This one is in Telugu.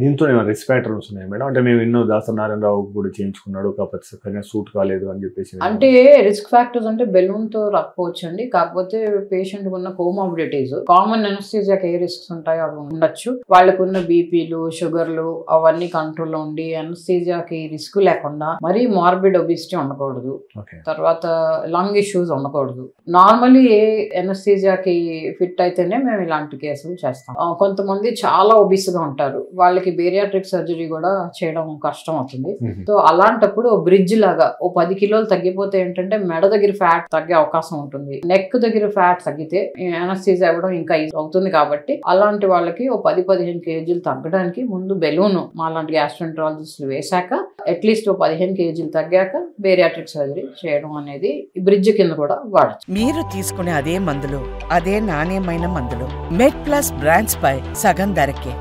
దీంతో ఏమైనా రిస్క్ ఫ్యాక్టర్స్ ఉన్నాయి మేడం? అంటే మేము ఎన్నో దాసరి నారాయణరావు కూడా చేయించుకున్నాడు, కాకపోతే సరిగ్గా సూట్ కాలేదు అని చెప్పేసి. అంటే రిస్క్ ఫ్యాక్టర్స్ అంటే బెలూన్ తో రాకపోవచ్చు అండి, కాకపోతే పేషెంట్ ఉన్న కోమార్బిడిటీస్, కామన్ అనస్థీసియాకి ఏ రిస్క్స్ ఉంటాయో అవి ఉండొచ్చు. వాళ్ళకున్న బీపీలు, షుగర్లు అవన్నీ కంట్రోల్లో ఉండి అనస్థీసియాకి రిస్క్ లేకుండా మరీ మార్బిడ్ ఒబిసిటీ ఉండకూడదు, తర్వాత లంగ్ ఇష్యూస్ ఉండకూడదు. నార్మల్లీ ఏ అనస్థీసియాకి ఫిట్ అయితేనే మేము ఇలాంటి కేసులు చేస్తాం. కొంతమంది చాలా ఒబిస్ గా ఉంటారు, వాళ్ళకి బేరియాట్రిక్ సర్జరీ కూడా చేయడం కష్టం అవుతుంది. సో అలాంటప్పుడు బ్రిడ్జ్ లాగా 10 కిలోలు తగ్గిపోతే ఏంటంటే మెడ దగ్గర ఫ్యాట్ తగ్గే అవకాశం ఉంటుంది, నెక్ దగ్గర ఫ్యాట్ తగ్గితే అనస్థీసియా ఇవ్వడం ఇంకా ఈజీ అవుతుంది. కాబట్టి అలాంటి వాళ్ళకి 10-15 కేజీలు తగ్గడానికి ముందు బెలూన్ మాలాంటి గ్యాస్ట్రోఎంటరాలజిస్టులు వేశాక అట్లీస్ట్ 15 కేజీలు తగ్గాక బేరియాట్రిక్ సర్జరీ చేయడం అనేది బ్రిడ్జ్ కింద కూడా వాడచ్చు. మీరు తీసుకునే అదే మందులు, అదే నాణ్యమైన మందులు మెడ్ ప్లస్ బ్రాండ్స్ పై సగం ధరకే.